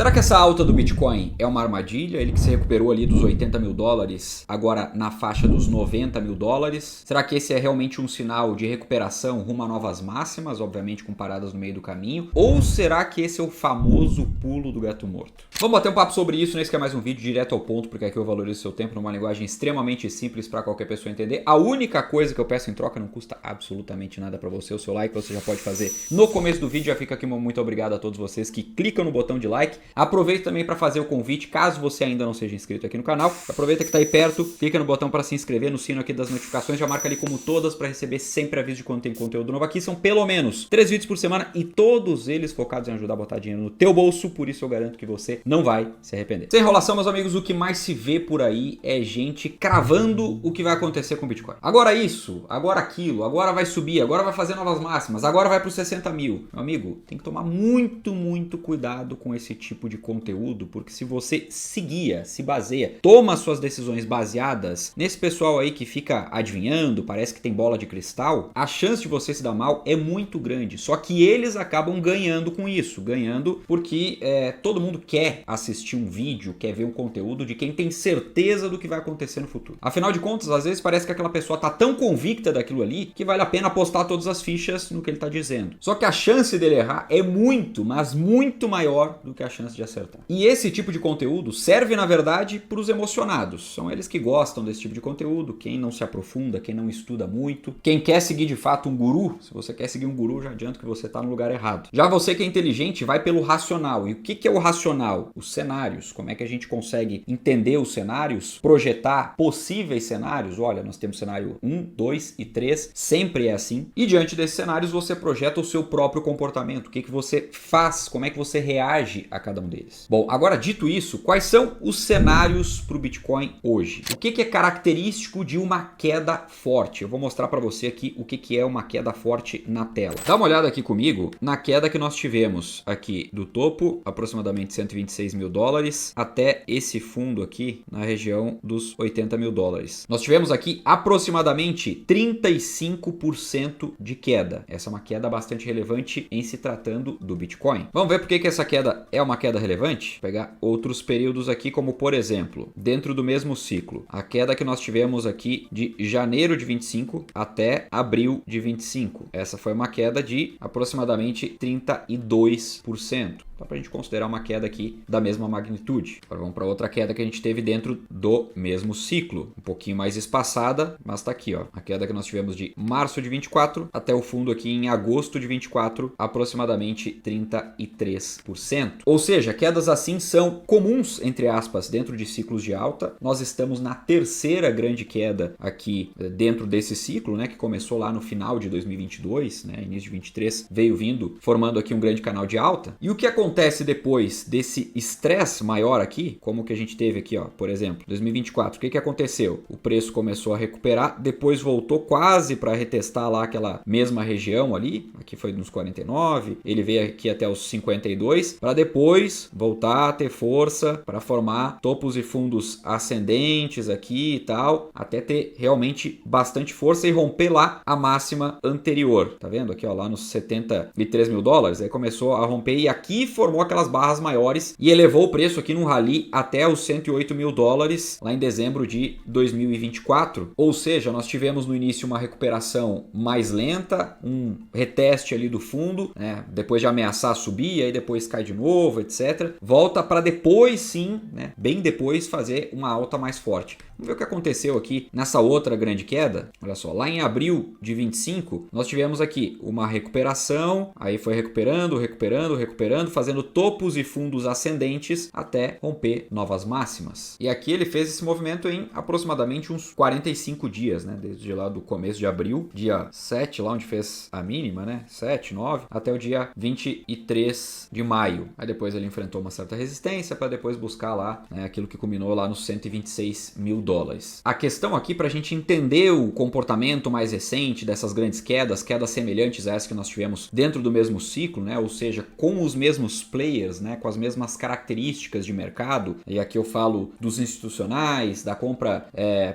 Será que essa alta do Bitcoin é uma armadilha? Ele que se recuperou ali dos 80 mil dólares, agora na faixa dos 90 mil dólares. Será que esse é realmente um sinal de recuperação rumo a novas máximas, obviamente com paradas no meio do caminho? Ou será que esse é o famoso pulo do gato morto? Vamos bater um papo sobre isso nesse que é mais um vídeo direto ao ponto, porque aqui eu valorizo seu tempo numa linguagem extremamente simples para qualquer pessoa entender. A única coisa que eu peço em troca não custa absolutamente nada para você. O seu like você já pode fazer no começo do vídeo. Já fica aqui meu muito obrigado a todos vocês que clicam no botão de like. Aproveita também para fazer o convite, caso você ainda não seja inscrito aqui no canal. Aproveita que está aí perto, clica no botão para se inscrever, no sino aqui das notificações, já marca ali como todas para receber sempre aviso de quando tem conteúdo novo aqui. São pelo menos 3 vídeos por semana e todos eles focados em ajudar a botar dinheiro no teu bolso, por isso eu garanto que você não vai se arrepender. Sem enrolação, meus amigos, o que mais se vê por aí é gente cravando o que vai acontecer com o Bitcoin. Agora isso, agora aquilo, agora vai subir, agora vai fazer novas máximas, agora vai para os 60 mil. Meu amigo, tem que tomar muito cuidado com esse tipo de conteúdo, porque se você se guia, se baseia, toma suas decisões baseadas nesse pessoal aí que fica adivinhando, parece que tem bola de cristal, a chance de você se dar mal é muito grande. Só que eles acabam ganhando com isso, ganhando porque todo mundo quer assistir um vídeo, quer ver um conteúdo de quem tem certeza do que vai acontecer no futuro. Afinal de contas, às vezes parece que aquela pessoa tá tão convicta daquilo ali que vale a pena apostar todas as fichas no que ele tá dizendo. Só que a chance dele errar é muito, mas muito maior do que a chance de acertar. E esse tipo de conteúdo serve, na verdade, para os emocionados. São eles que gostam desse tipo de conteúdo, quem não se aprofunda, quem não estuda muito, quem quer seguir de fato um guru. Se você quer seguir um guru, já adianto que você está no lugar errado. Já você que é inteligente vai pelo racional. E o que é o racional? Os cenários. Como é que a gente consegue entender os cenários, projetar possíveis cenários? Olha, nós temos cenário 1, 2 e 3, sempre é assim. E diante desses cenários você projeta o seu próprio comportamento. O que você faz, como é que você reage a cada um deles. Bom, agora dito isso, quais são os cenários para o Bitcoin hoje? O que é característico de uma queda forte? Eu vou mostrar para você aqui o que é uma queda forte na tela. Dá uma olhada aqui comigo na queda que nós tivemos aqui do topo, aproximadamente 126 mil dólares, até esse fundo aqui na região dos 80 mil dólares. Nós tivemos aqui aproximadamente 35% de queda. Essa é uma queda bastante relevante em se tratando do Bitcoin. Vamos ver por que essa queda é uma queda relevante? Vou pegar outros períodos aqui, como por exemplo, dentro do mesmo ciclo, a queda que nós tivemos aqui de janeiro de 25 até abril de 25. Essa foi uma queda de aproximadamente 32%. Dá para a gente considerar uma queda aqui da mesma magnitude. Agora vamos para outra queda que a gente teve dentro do mesmo ciclo, um pouquinho mais espaçada, mas está aqui, ó, a queda que nós tivemos de março de 24 até o fundo aqui em agosto de 24, aproximadamente 33%. Ou seja, quedas assim são comuns, entre aspas, dentro de ciclos de alta. Nós estamos na terceira grande queda aqui dentro desse ciclo, né, que começou lá no final de 2022, né, início de 23, veio vindo, formando aqui um grande canal de alta. E o que acontece depois desse estresse maior aqui, como que a gente teve aqui, ó, por exemplo, 2024, o que aconteceu? O preço começou a recuperar, depois voltou quase para retestar lá aquela mesma região ali, aqui foi nos 49, ele veio aqui até os 52, para depois voltar a ter força para formar topos e fundos ascendentes aqui e tal, até ter realmente bastante força e romper lá a máxima anterior. Tá vendo aqui, ó, lá nos 73 mil dólares, aí começou a romper e aqui formou aquelas barras maiores e elevou o preço aqui num rally até os 108 mil dólares lá em dezembro de 2024. Ou seja, nós tivemos no início uma recuperação mais lenta, um reteste ali do fundo, né? Depois de ameaçar subir, aí depois cai de novo, etc. Volta para depois sim, né? Bem depois fazer uma alta mais forte. Vamos ver o que aconteceu aqui nessa outra grande queda. Olha só, lá em abril de 25, nós tivemos aqui uma recuperação, aí foi recuperando, fazendo topos e fundos ascendentes até romper novas máximas. E aqui ele fez esse movimento em aproximadamente uns 45 dias, né? Desde lá do começo de abril, dia 7, lá onde fez a mínima, né? 7, 9, até o dia 23 de maio. Aí depois ele enfrentou uma certa resistência para depois buscar lá, né, aquilo que culminou lá nos 126 mil dólares. A questão aqui para a gente entender o comportamento mais recente dessas grandes quedas semelhantes a essa que nós tivemos dentro do mesmo ciclo, né? Ou seja, com os mesmos mesmos players, né, com as mesmas características de mercado, e aqui eu falo dos institucionais, da compra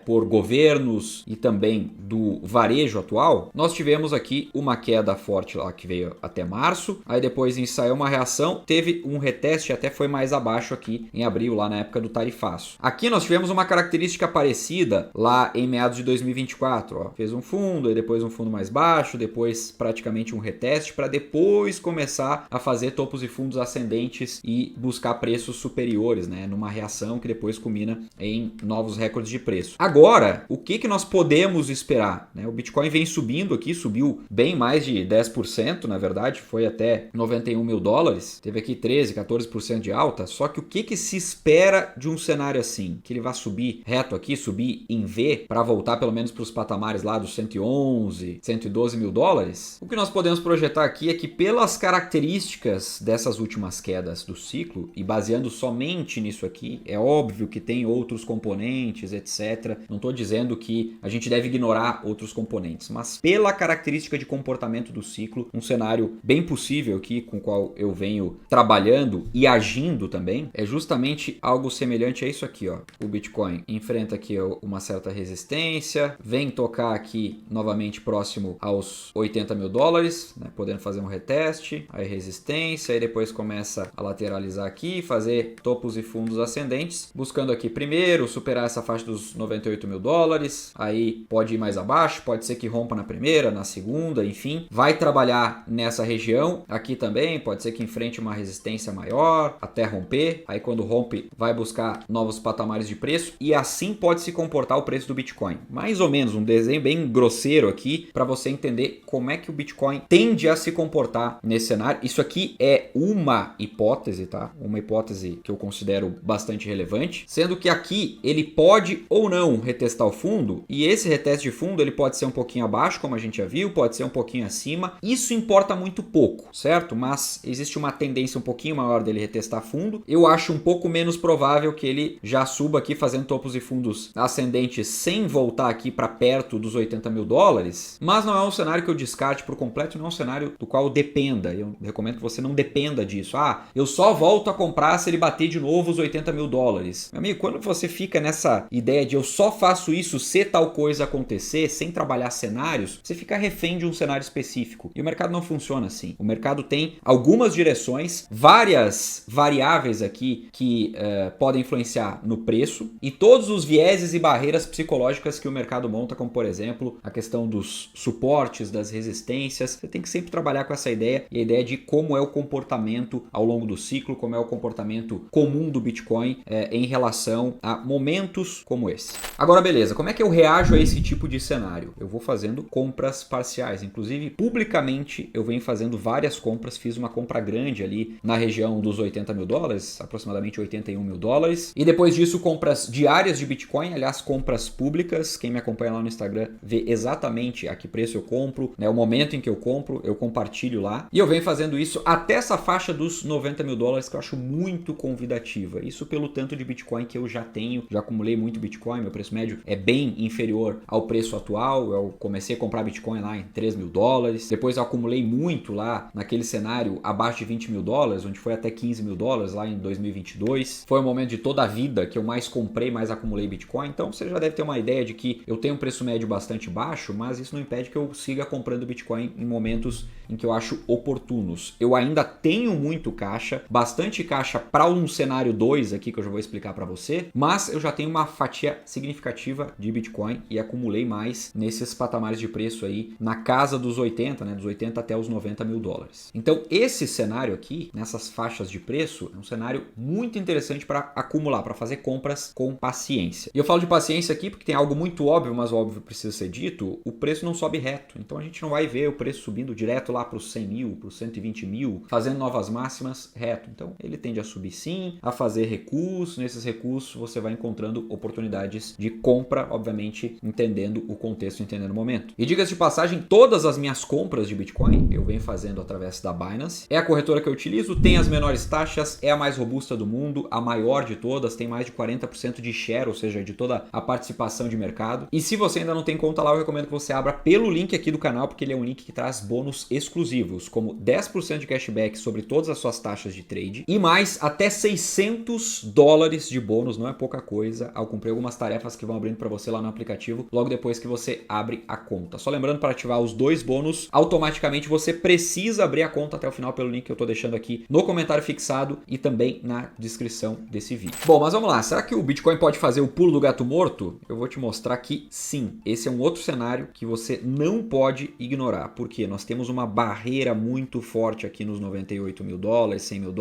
por governos e também do varejo atual, nós tivemos aqui uma queda forte lá que veio até março, aí depois ensaiou uma reação, teve um reteste, até foi mais abaixo aqui em abril, lá na época do tarifaço. Aqui nós tivemos uma característica parecida lá em meados de 2024, ó. Fez um fundo, e depois um fundo mais baixo, depois praticamente um reteste, para depois começar a fazer topos e fundos ascendentes e buscar preços superiores, né, numa reação que depois culmina em novos recordes de preço. Agora, o que nós podemos esperar? Né? O Bitcoin vem subindo aqui, subiu bem mais de 10%, na verdade, foi até 91 mil dólares, teve aqui 13, 14% de alta, só que o que se espera de um cenário assim? Que ele vai subir reto aqui, subir em V, para voltar pelo menos para os patamares lá dos 111, 112 mil dólares? O que nós podemos projetar aqui é que pelas características dessas últimas quedas do ciclo, e baseando somente nisso aqui, é óbvio que tem outros componentes, etc. Não estou dizendo que a gente deve ignorar outros componentes, mas pela característica de comportamento do ciclo, um cenário bem possível aqui com o qual eu venho trabalhando e agindo também, é justamente algo semelhante a isso aqui, ó. O Bitcoin enfrenta aqui uma certa resistência, vem tocar aqui novamente próximo aos 80 mil dólares, né, podendo fazer um reteste, aí resistência, aí depois começa a lateralizar aqui, fazer topos e fundos ascendentes, buscando aqui primeiro superar essa faixa dos 98 mil dólares, aí pode ir mais abaixo, pode ser que rompa na primeira, na segunda, enfim, vai trabalhar nessa região, aqui também pode ser que enfrente uma resistência maior, até romper, aí quando rompe vai buscar novos patamares de preço e assim pode se comportar o preço do Bitcoin. Mais ou menos um desenho bem grosseiro aqui para você entender como é que o Bitcoin tende a se comportar nesse cenário. Isso aqui é uma hipótese, tá? Uma hipótese que eu considero bastante relevante, sendo que aqui ele pode ou não retestar o fundo, e esse reteste de fundo ele pode ser um pouquinho abaixo, como a gente já viu, pode ser um pouquinho acima. Isso importa muito pouco, certo? Mas existe uma tendência um pouquinho maior dele retestar fundo. Eu acho um pouco menos provável que ele já suba aqui fazendo topos e fundos ascendentes sem voltar aqui para perto dos 80 mil dólares, mas não é um cenário que eu descarte por completo, não é um cenário do qual eu dependa. Eu recomendo que você não dependa disso. Ah, eu só volto a comprar se ele bater de novo os 80 mil dólares. Meu amigo, quando você fica nessa ideia de eu só faço isso se tal coisa acontecer, sem trabalhar cenários, você fica refém de um cenário específico. E o mercado não funciona assim. O mercado tem algumas direções, várias variáveis aqui que podem influenciar no preço e todos os vieses e barreiras psicológicas que o mercado monta, como por exemplo a questão dos suportes, das resistências. Você tem que sempre trabalhar com essa ideia, e a ideia de como é o comportamento ao longo do ciclo, como é o comportamento comum do Bitcoin em relação a momentos como esse. Agora beleza, como é que eu reajo a esse tipo de cenário? Eu vou fazendo compras parciais, inclusive publicamente eu venho fazendo várias compras, fiz uma compra grande ali na região dos 80 mil dólares, aproximadamente 81 mil dólares, e depois disso compras diárias de Bitcoin, aliás compras públicas, quem me acompanha lá no Instagram vê exatamente a que preço eu compro, né, o momento em que eu compro, eu compartilho lá, e eu venho fazendo isso até essa faixa dos 90 mil dólares que eu acho muito convidativa, isso pelo tanto de Bitcoin que eu já tenho, já acumulei muito Bitcoin, meu preço médio é bem inferior ao preço atual, eu comecei a comprar Bitcoin lá em 3 mil dólares, depois eu acumulei muito lá naquele cenário abaixo de 20 mil dólares, onde foi até 15 mil dólares lá em 2022, foi o momento de toda a vida que eu mais comprei, mais acumulei Bitcoin, então você já deve ter uma ideia de que eu tenho um preço médio bastante baixo, mas isso não impede que eu siga comprando Bitcoin em momentos em que eu acho oportunos. Eu ainda tenho muito caixa, bastante caixa para um cenário 2 aqui que eu já vou explicar para você, mas eu já tenho uma fatia significativa de Bitcoin e acumulei mais nesses patamares de preço aí na casa dos 80, né, dos 80 até os 90 mil dólares. Então esse cenário aqui, nessas faixas de preço, é um cenário muito interessante para acumular, para fazer compras com paciência. E eu falo de paciência aqui porque tem algo muito óbvio, mas o óbvio precisa ser dito, o preço não sobe reto, então a gente não vai ver o preço subindo direto lá para os 100 mil, para os 120 mil, fazendo novas máximas reto. Então ele tende a subir sim, a fazer recuos, nesses recuos você vai encontrando oportunidades de compra, obviamente entendendo o contexto, entendendo o momento. E diga-se de passagem, todas as minhas compras de Bitcoin eu venho fazendo através da Binance, é a corretora que eu utilizo, tem as menores taxas, é a mais robusta do mundo, a maior de todas, tem mais de 40% de share, ou seja, de toda a participação de mercado. E se você ainda não tem conta lá, eu recomendo que você abra pelo link aqui do canal, porque ele é um link que traz bônus exclusivos, como 10% de cashback sobre sobre todas as suas taxas de trade e mais até $600 de bônus, não é pouca coisa, ao cumprir algumas tarefas que vão abrindo para você lá no aplicativo logo depois que você abre a conta. Só lembrando, para ativar os 2 bônus, automaticamente você precisa abrir a conta até o final pelo link que eu estou deixando aqui no comentário fixado e também na descrição desse vídeo. Bom, mas vamos lá, será que o Bitcoin pode fazer o pulo do gato morto? Eu vou te mostrar que sim, esse é um outro cenário que você não pode ignorar, porque nós temos uma barreira muito forte aqui nos $98 mil, $100 mil.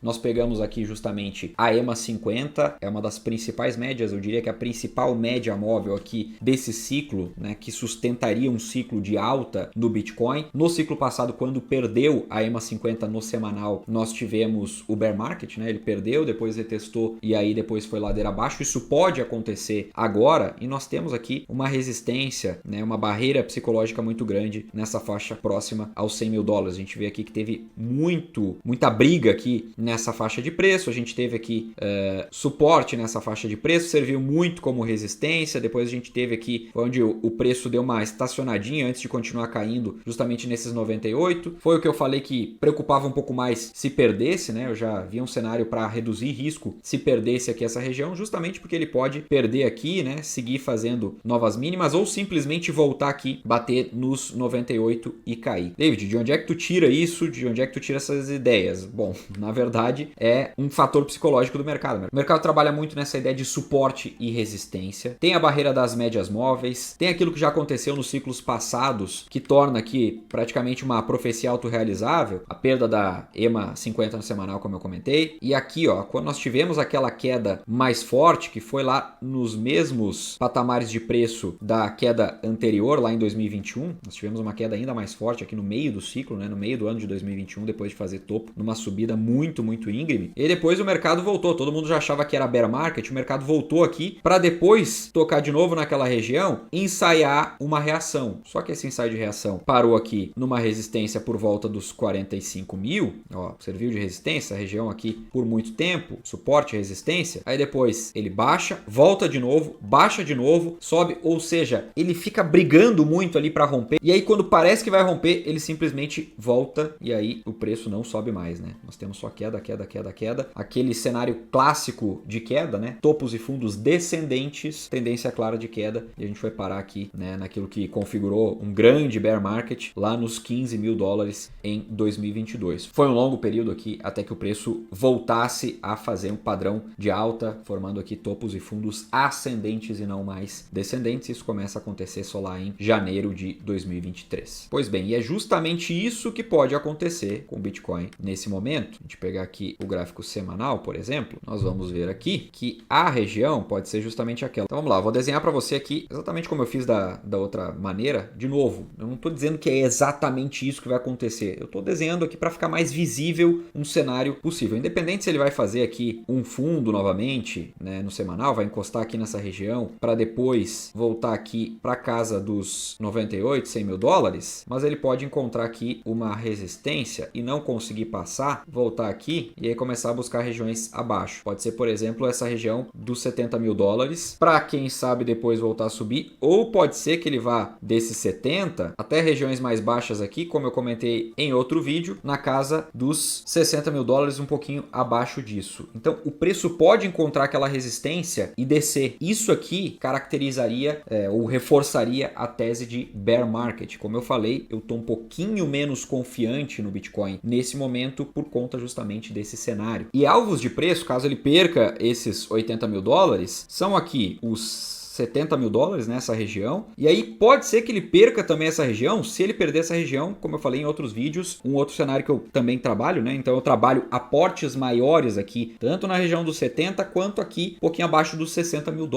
Nós pegamos aqui justamente a EMA 50, é uma das principais médias, eu diria que a principal média móvel aqui desse ciclo, né, que sustentaria um ciclo de alta no Bitcoin. No ciclo passado, quando perdeu a EMA 50 no semanal, nós tivemos o bear market, né? Ele perdeu, depois retestou e aí depois foi ladeira abaixo. Isso pode acontecer agora e nós temos aqui uma resistência, né, uma barreira psicológica muito grande nessa faixa próxima aos $100 mil. A gente vê aqui que teve muita briga aqui nessa faixa de preço. A gente teve aqui suporte nessa faixa de preço, serviu muito como resistência. Depois a gente teve aqui onde o preço deu uma estacionadinha antes de continuar caindo justamente nesses 98. Foi o que eu falei que preocupava um pouco mais se perdesse, né? Eu já vi um cenário para reduzir risco se perdesse aqui essa região, justamente porque ele pode perder aqui, né? Seguir fazendo novas mínimas ou simplesmente voltar aqui, bater nos 98 e cair. David, de onde é que tu tira isso? De onde é que tu tira essas ideias? Bom, na verdade é um fator psicológico do mercado. O mercado trabalha muito nessa ideia de suporte e resistência. Tem a barreira das médias móveis, tem aquilo que já aconteceu nos ciclos passados, que torna aqui praticamente uma profecia autorrealizável, a perda da EMA 50 no semanal, como eu comentei. E aqui, ó, quando nós tivemos aquela queda mais forte, que foi lá nos mesmos patamares de preço da queda anterior, lá em 2021, nós tivemos uma queda ainda mais forte aqui no meio do ciclo, né, no meio do ano de 2021, depois de fazer topo, numa subida muito íngreme. E depois o mercado voltou, todo mundo já achava que era bear market, o mercado voltou aqui para depois tocar de novo naquela região, ensaiar uma reação. Só que esse ensaio de reação parou aqui numa resistência por volta dos 45 mil, ó, serviu de resistência, a região aqui por muito tempo, suporte e resistência. Aí depois ele baixa, volta de novo, baixa de novo, sobe, ou seja, ele fica brigando muito ali para romper. E aí quando parece que vai romper, ele simplesmente volta e aí o preço não sobe mais, né? Nós temos só queda, aquele cenário clássico de queda, né? Topos e fundos descendentes, tendência clara de queda, e a gente foi parar aqui, né, naquilo que configurou um grande bear market lá nos $15 mil em 2022. Foi um longo período aqui até que o preço voltasse a fazer um padrão de alta, formando aqui topos e fundos ascendentes e não mais descendentes. Isso começa a acontecer só lá em janeiro de 2023. Pois bem, e é justamente isso que pode acontecer com o Bitcoin nesse momento. A gente pegar aqui o gráfico semanal, por exemplo, nós vamos ver aqui que a região pode ser justamente aquela. Então vamos lá, vou desenhar para você aqui exatamente como eu fiz da outra maneira. De novo, eu não estou dizendo que é exatamente isso que vai acontecer. Eu estou desenhando aqui para ficar mais visível um cenário possível. Independente se ele vai fazer aqui um fundo novamente, né, no semanal, vai encostar aqui nessa região para depois voltar aqui para casa dos 98, $100 mil, mas ele pode encontrar aqui uma resistência e não conseguir passar, voltar aqui e aí começar a buscar regiões abaixo. Pode ser, por exemplo, essa região dos $70 mil, para quem sabe depois voltar a subir, ou pode ser que ele vá desses 70 até regiões mais baixas aqui, como eu comentei em outro vídeo, na casa dos $60 mil, um pouquinho abaixo disso. Então o preço pode encontrar aquela resistência e descer. Isso aqui caracterizaria ou reforçaria a tese de bear market. Como eu falei, eu estou um pouquinho menos confiante no Bitcoin nesse momento por conta justamente desse cenário. E alvos de preço, caso ele perca esses $80 mil, são aqui os $70 mil nessa região, e aí pode ser que ele perca também essa região. Se ele perder essa região, como eu falei em outros vídeos, um outro cenário que eu também trabalho, né? Então eu trabalho aportes maiores aqui, tanto na região dos 70 quanto aqui um pouquinho abaixo dos $60 mil.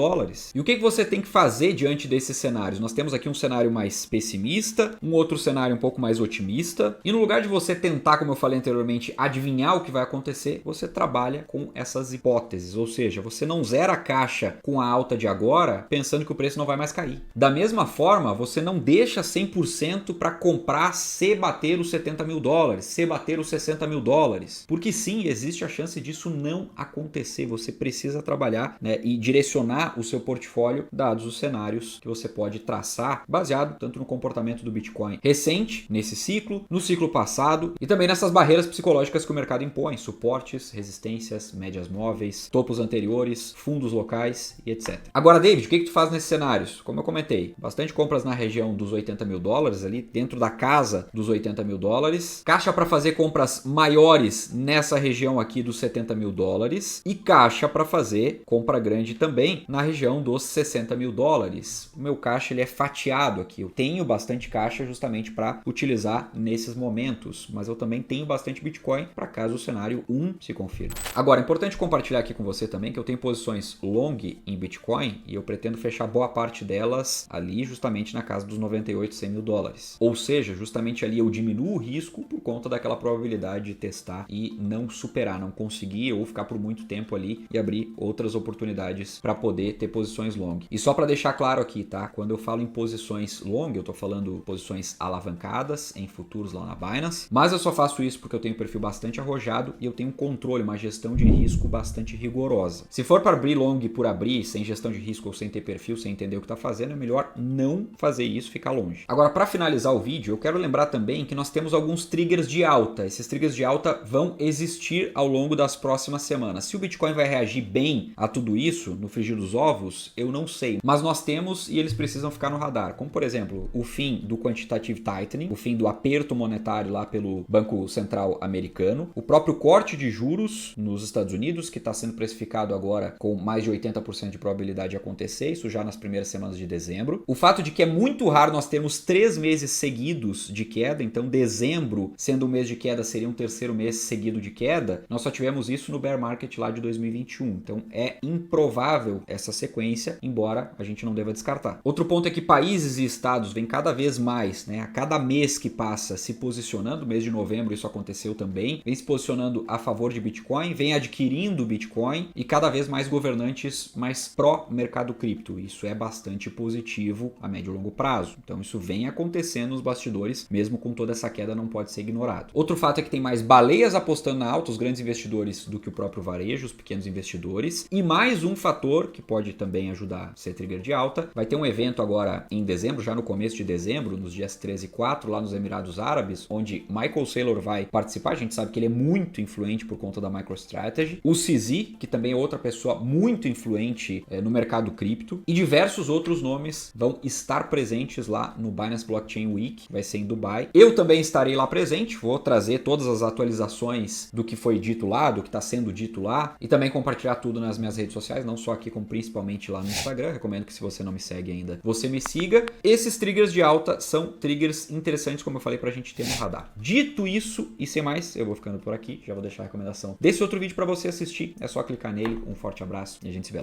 E o que você tem que fazer diante desses cenários? Nós temos aqui um cenário mais pessimista, um outro cenário um pouco mais otimista, e no lugar de você tentar, como eu falei anteriormente, adivinhar o que vai acontecer, você trabalha com essas hipóteses, ou seja, você não zera a caixa com a alta de agora pensando que o preço não vai mais cair. Da mesma forma, você não deixa 100% para comprar se bater os 70 mil dólares, se bater os 60 mil dólares. Porque sim, existe a chance disso não acontecer. Você precisa trabalhar, né, e direcionar o seu portfólio dados os cenários que você pode traçar baseado tanto no comportamento do Bitcoin recente, nesse ciclo, no ciclo passado e também nessas barreiras psicológicas que o mercado impõe, suportes, resistências, médias móveis, topos anteriores, fundos locais e etc. Agora, David, o que tu faz nesses cenários? Como eu comentei, bastante compras na região dos 80 mil dólares, ali dentro da casa dos 80 mil dólares, caixa para fazer compras maiores nessa região aqui dos 70 mil dólares e caixa para fazer compra grande também na região dos 60 mil dólares. O meu caixa ele é fatiado aqui, eu tenho bastante caixa justamente para utilizar nesses momentos, mas eu também tenho bastante Bitcoin para caso o cenário 1 se confirme. Agora, é importante compartilhar aqui com você também que eu tenho posições long em Bitcoin e eu pretendo fechar boa parte delas ali justamente na casa dos 98, 100 mil dólares. Ou seja, justamente ali eu diminuo o risco por conta daquela probabilidade de testar e não superar, não conseguir ou ficar por muito tempo ali e abrir outras oportunidades para poder ter posições long. E só para deixar claro aqui, tá? Quando eu falo em posições long, eu tô falando posições alavancadas em futuros lá na Binance, mas eu só faço isso porque eu tenho um perfil bastante arrojado e eu tenho um controle, uma gestão de risco bastante rigorosa. Se for para abrir long por abrir, sem gestão de risco ou sem ter perfil, sem entender o que está fazendo, é melhor não fazer isso, ficar longe. Agora, para finalizar o vídeo, eu quero lembrar também que nós temos alguns triggers de alta. Esses triggers de alta vão existir ao longo das próximas semanas. Se o Bitcoin vai reagir bem a tudo isso, no frigir dos ovos, eu não sei. Mas nós temos e eles precisam ficar no radar. Como, por exemplo, o fim do quantitative tightening, o fim do aperto monetário lá pelo Banco Central americano, o próprio corte de juros nos Estados Unidos, que está sendo precificado agora com mais de 80% de probabilidade de acontecer, isso já nas primeiras semanas de dezembro. O fato de que é muito raro nós termos 3 meses seguidos de queda, então dezembro, sendo um mês de queda, seria um terceiro mês seguido de queda, nós só tivemos isso no bear market lá de 2021. Então é improvável essa sequência, embora a gente não deva descartar. Outro ponto é que países e estados vêm cada vez mais, né, a cada mês que passa se posicionando, mês de novembro isso aconteceu também, vem se posicionando a favor de Bitcoin, vem adquirindo Bitcoin e cada vez mais governantes mais pró-mercado cripto. Isso é bastante positivo a médio e longo prazo. Então isso vem acontecendo nos bastidores, mesmo com toda essa queda não pode ser ignorado. Outro fato é que tem mais baleias apostando na alta, os grandes investidores, do que o próprio varejo, os pequenos investidores. E mais um fator que pode também ajudar a ser trigger de alta, vai ter um evento agora em dezembro, já no começo de dezembro, nos dias 13 e 4, lá nos Emirados Árabes, onde Michael Saylor vai participar. A gente sabe que ele é muito influente por conta da MicroStrategy. O CZ, que também é outra pessoa muito influente no mercado cripto. E diversos outros nomes vão estar presentes lá no Binance Blockchain Week, vai ser em Dubai. Eu também estarei lá presente, vou trazer todas as atualizações do que foi dito lá, do que está sendo dito lá, e também compartilhar tudo nas minhas redes sociais, não só aqui, como principalmente lá no Instagram. Recomendo que, se você não me segue ainda, você me siga. Esses triggers de alta são triggers interessantes, como eu falei, para a gente ter no radar. Dito isso e sem mais, eu vou ficando por aqui, já vou deixar a recomendação desse outro vídeo para você assistir, é só clicar nele. Um forte abraço e a gente se vê lá.